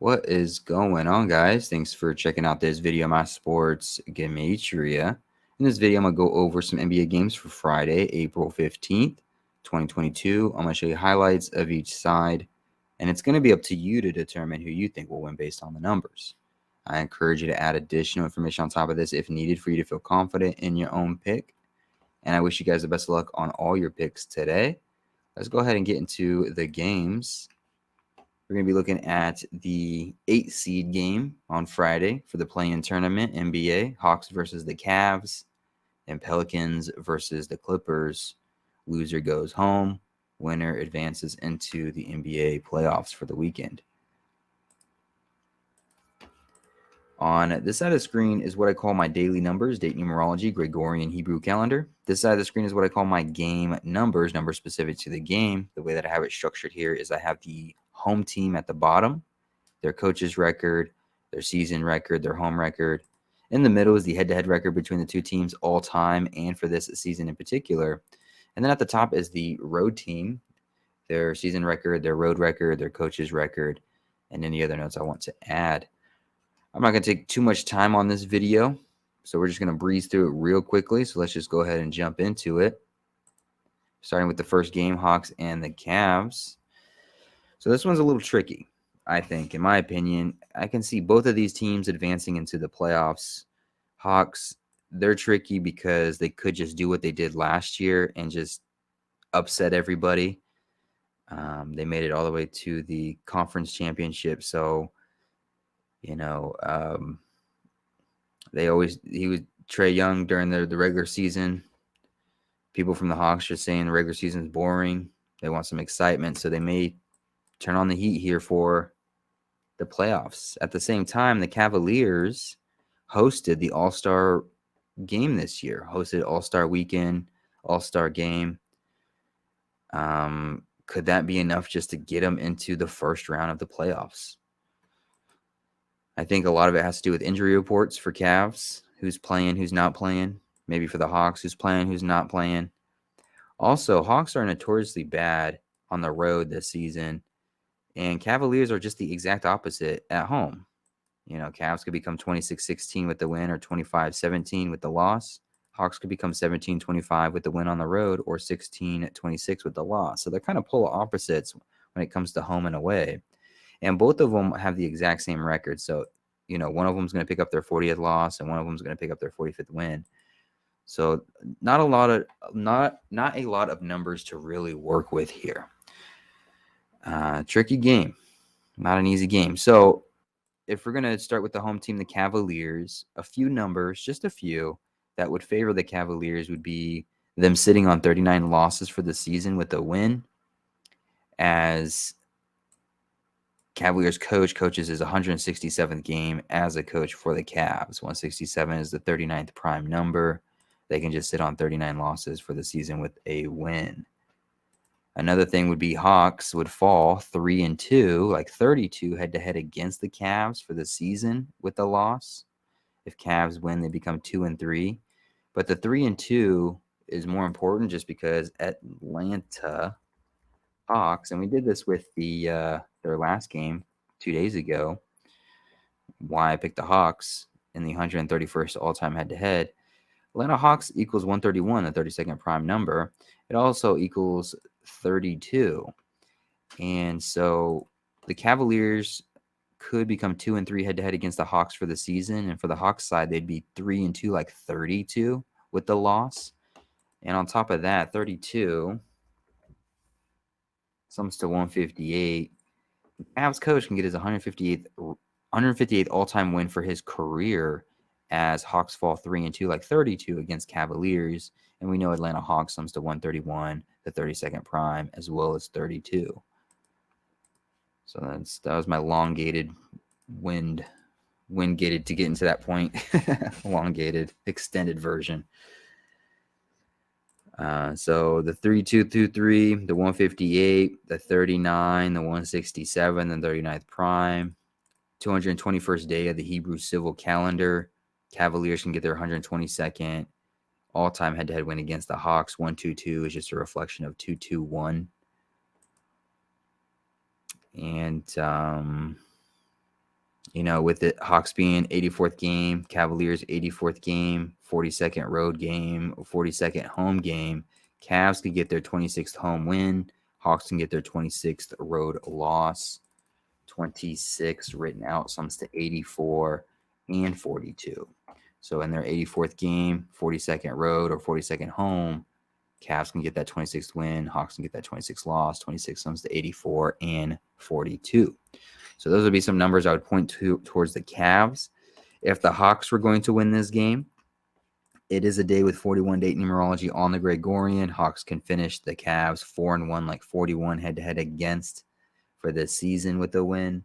What is going on, guys? Thanks for checking out this video of my sports Gematria. In this video, I'm going to go over some NBA games for Friday, April 15th, 2022. I'm going to show you highlights of each side, and it's going to be up to you to determine who you think will win based on the numbers. I encourage you to add additional information on top of this if needed for you to feel confident in your own pick. And I wish you guys the best of luck on all your picks today. Let's go ahead and get into the games. We're going to be looking at the 8 seed game on Friday for the play-in tournament, NBA. Hawks versus the Cavs, and Pelicans versus the Clippers. Loser goes home. Winner advances into the NBA playoffs for the weekend. On this side of the screen is what I call my daily numbers, date numerology, Gregorian Hebrew calendar. This side of the screen is what I call my game numbers specific to the game. The way that I have it structured here is I have the home team at the bottom, their coach's record, their season record, their home record. In the middle is the head-to-head record between the two teams all time and for this season in particular. And then at the top is the road team, their season record, their road record, their coach's record, and any other notes I want to add. I'm not going to take too much time on this video, so we're just going to breeze through it real quickly. So let's just go ahead and jump into it. Starting with the first game, Hawks and the Cavs. So this one's a little tricky, I think, in my opinion. I can see both of these teams advancing into the playoffs. Hawks, they're tricky because they could just do what they did last year and just upset everybody. They made it all the way to the conference championship, so he was Trae Young during the regular season. People from the Hawks are saying the regular season is boring. They want some excitement, so they may turn on the heat here for the playoffs. At the same time, the Cavaliers hosted the All-Star game this year, hosted All-Star weekend, All-Star game. Could that be enough just to get them into the first round of the playoffs? I think a lot of it has to do with injury reports for Cavs, who's playing, who's not playing. Maybe for the Hawks, who's playing, who's not playing. Also, Hawks are notoriously bad on the road this season, and Cavaliers are just the exact opposite at home. Cavs could become 26-16 with the win or 25-17 with the loss. Hawks could become 17-25 with the win on the road or 16-26 with the loss. So they're kind of polar opposites when it comes to home and away. And both of them have the exact same record. So, one of them is going to pick up their 40th loss and one of them is going to pick up their 45th win. So not a lot of numbers to really work with here. Tricky game. Not an easy game. So if we're going to start with the home team, the Cavaliers, a few numbers, just a few, that would favor the Cavaliers would be them sitting on 39 losses for the season with a win, as Cavaliers coaches his 167th game as a coach for the Cavs. 167 is the 39th prime number. They can just sit on 39 losses for the season with a win. Another thing would be Hawks would fall 3-2, like 32 head-to-head against the Cavs for the season with a loss. If Cavs win, they become 2-3. But the 3-2 is more important just because Atlanta Hawks, and we did this with their last game 2 days ago, why I picked the Hawks in the 131st all-time head-to-head. Atlanta Hawks equals 131, the 32nd prime number. It also equals 32. And so the Cavaliers could become 2-3 head-to-head against the Hawks for the season. And for the Hawks side, they'd be 3-2, like 32 with the loss. And on top of that, 32 sums to 158. The Cavs coach can get his 158th all-time win for his career as Hawks fall 3-2, like 32 against Cavaliers. And we know Atlanta Hawks sums to 131, the 32nd prime, as well as 32. So that was my elongated wind-gated to get into that point. Elongated, extended version. So the 3223, the 158, the 39, the 167, the 39th prime, 221st day of the Hebrew civil calendar. Cavaliers can get their 122nd all-time head-to-head win against the Hawks. 1-2-2 is just a reflection of 2-2-1. And You know, with the Hawks being 84th game, Cavaliers 84th game, 42nd road game, 42nd home game, Cavs could get their 26th home win. Hawks can get their 26th road loss. 26 written out sums to 84 and 42. So in their 84th game, 42nd road or 42nd home, Cavs can get that 26th win. Hawks can get that 26th loss. 26 sums to 84 and 42. So those would be some numbers I would point to towards the Cavs. If the Hawks were going to win this game, it is a day with 41 date numerology on the Gregorian. Hawks can finish the Cavs 4-1, like 41 head-to-head against for this season with a win.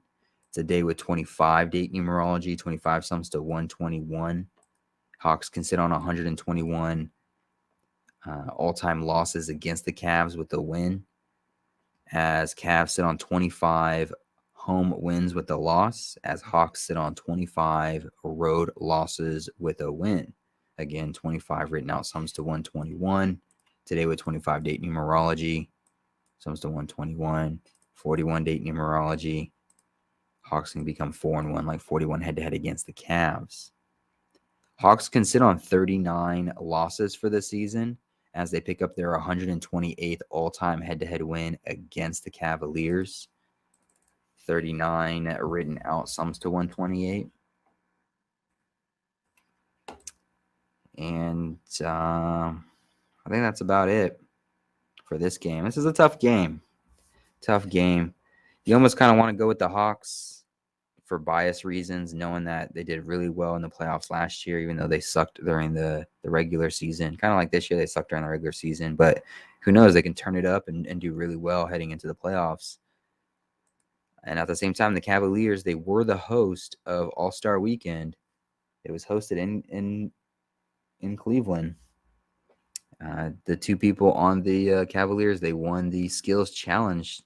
It's a day with 25 date numerology. 25 sums to 121. Hawks can sit on 121 all-time losses against the Cavs with a win, as Cavs sit on 25 home wins with a loss, as Hawks sit on 25 road losses with a win. Again, 25 written out sums to 121. Today with 25 date numerology, sums to 121. 41 date numerology, Hawks can become 4-1, like 41 head-to-head against the Cavs. Hawks can sit on 39 losses for the season, as they pick up their 128th all-time head-to-head win against the Cavaliers. 39 written out sums to 128. And I think that's about it for this game. This is a tough game. Tough game. You almost kind of want to go with the Hawks for bias reasons, knowing that they did really well in the playoffs last year, even though they sucked during the regular season. Kind of like this year, they sucked during the regular season. But who knows? They can turn it up and do really well heading into the playoffs. And at the same time, the Cavaliers, they were the host of All-Star Weekend. It was hosted in Cleveland. The two people on the Cavaliers, they won the skills challenge,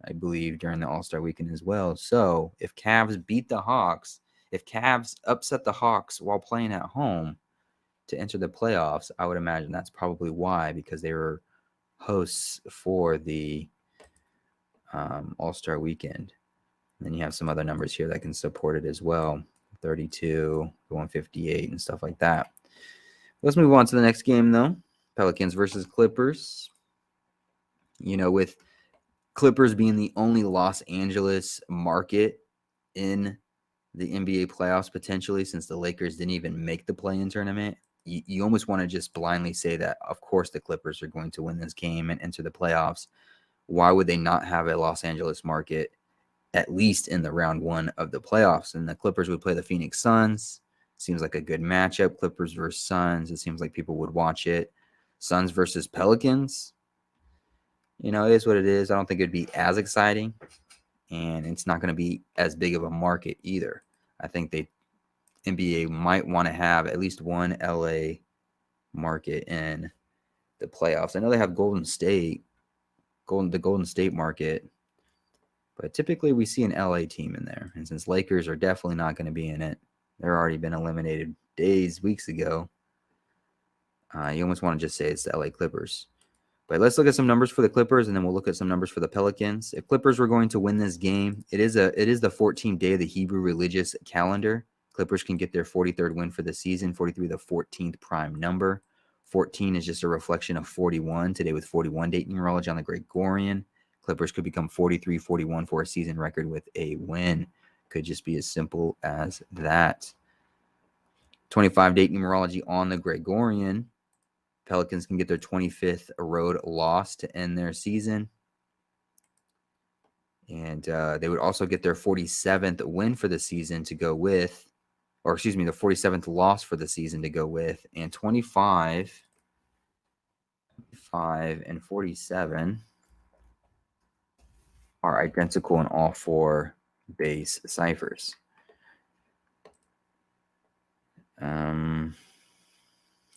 I believe, during the All-Star Weekend as well. So if Cavs beat the Hawks, if Cavs upset the Hawks while playing at home to enter the playoffs, I would imagine that's probably why, because they were hosts for the All-Star Weekend. And then you have some other numbers here that can support it as well. 32, 158, and stuff like that. Let's move on to the next game, though. Pelicans versus Clippers. You know, with Clippers being the only Los Angeles market in the NBA playoffs potentially, since the Lakers didn't even make the play-in tournament, you almost want to just blindly say that, of course, the Clippers are going to win this game and enter the playoffs. Why would they not have a Los Angeles market at least in the round one of the playoffs? And the Clippers would play the Phoenix Suns. Seems like a good matchup. Clippers versus Suns. It seems like people would watch it. Suns versus Pelicans. You know, it is what it is. I don't think it'd be as exciting, and it's not going to be as big of a market either. I think the NBA might want to have at least one LA market in the playoffs. I know they have the Golden State market, but typically we see an LA team in there. And since Lakers are definitely not going to be in it, they're already been eliminated weeks ago. You almost want to just say it's the LA Clippers. But let's look at some numbers for the Clippers, and then we'll look at some numbers for the Pelicans. If Clippers were going to win this game, it is the 14th day of the Hebrew religious calendar. Clippers can get their 43rd win for the season, 43 the 14th prime number. 14 is just a reflection of 41, today with 41 date numerology on the Gregorian. Clippers could become 43-41 for a season record with a win. Could just be as simple as that. 25 date numerology on the Gregorian. Pelicans can get their 25th road loss to end their season. And they would also get their 47th win for the season to go with, or excuse me, the 47th loss for the season to go with. And 25 and 47 are identical in all four base ciphers.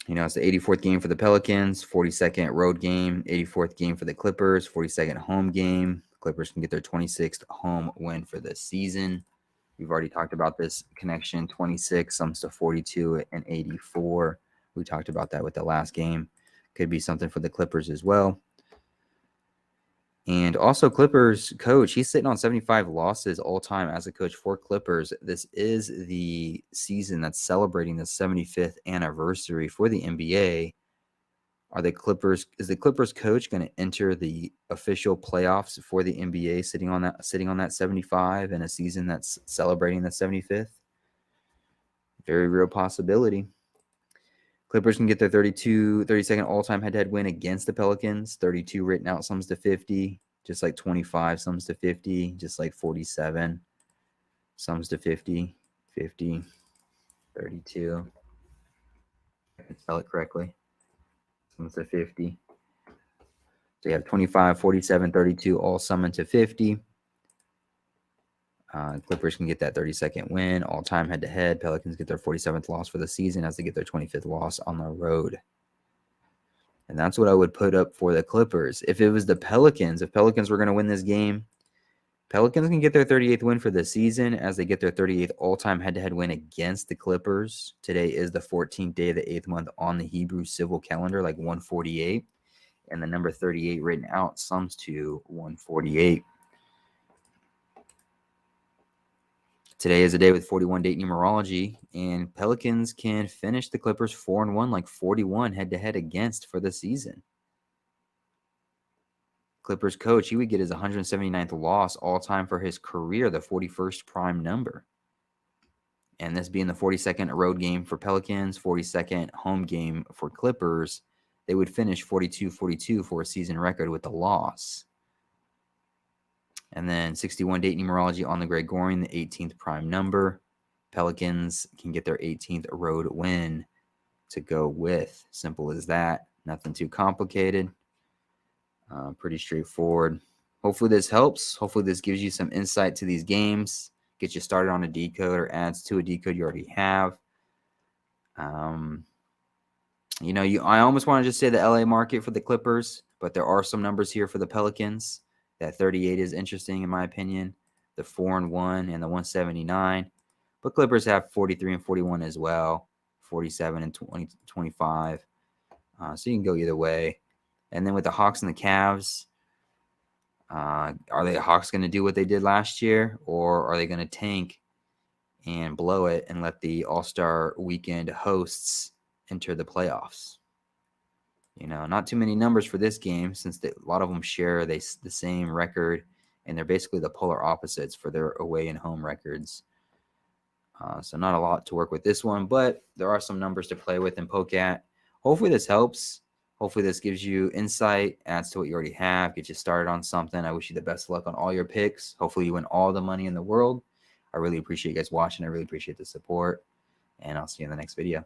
You know, it's the 84th game for the Pelicans, 42nd road game, 84th game for the Clippers, 42nd home game. Clippers can get their 26th home win for the season. We've already talked about this connection. 26 sums to 42 and 84. We talked about that with the last game. Could be something for the Clippers as well. And also Clippers coach, he's sitting on 75 losses all time as a coach for Clippers. This is the season that's celebrating the 75th anniversary for the NBA. Is the Clippers coach going to enter the official playoffs for the NBA sitting on that 75 in a season that's celebrating the 75th? Very real possibility. Clippers can get their 30-second all-time head-to-head win against the Pelicans. 32 written out sums to 50, just like 25 sums to 50, just like 47 sums to 50, 50, 32. I can spell it correctly. Sums to 50. So you have 25, 47, 32 all sum into 50. Clippers can get that 30-second win, all-time head-to-head. Pelicans get their 47th loss for the season as they get their 25th loss on the road. And that's what I would put up for the Clippers. If it was the Pelicans, if Pelicans were going to win this game, Pelicans can get their 38th win for the season as they get their 38th all-time head-to-head win against the Clippers. Today is the 14th day of the 8th month on the Hebrew civil calendar, like 148. And the number 38 written out sums to 148. Today is a day with 41 date numerology, and Pelicans can finish the Clippers 4-1, like 41 head-to-head against for the season. Clippers coach, he would get his 179th loss all time for his career, the 41st prime number. And this being the 42nd road game for Pelicans, 42nd home game for Clippers, they would finish 42-42 for a season record with the loss. And then 61 date numerology on the Gregorian, the 18th prime number. Pelicans can get their 18th road win to go with. Simple as that. Nothing too complicated. Pretty straightforward. Hopefully this helps. Hopefully this gives you some insight to these games. Get you started on a decode or adds to a decode you already have. I almost want to just say the LA market for the Clippers, but there are some numbers here for the Pelicans. That 38 is interesting in my opinion. The 4-1 and the 179. But Clippers have 43 and 41 as well. 47 and 25. So you can go either way. And then with the Hawks and the Cavs, are the Hawks going to do what they did last year, or are they going to tank and blow it and let the All-Star Weekend hosts enter the playoffs? Not too many numbers for this game since a lot of them share the same record, and they're basically the polar opposites for their away and home records. So not a lot to work with this one, but there are some numbers to play with and poke at. Hopefully this helps. Hopefully this gives you insight, adds to what you already have, get you started on something. I wish you the best of luck on all your picks. Hopefully you win all the money in the world. I really appreciate you guys watching. I really appreciate the support, and I'll see you in the next video.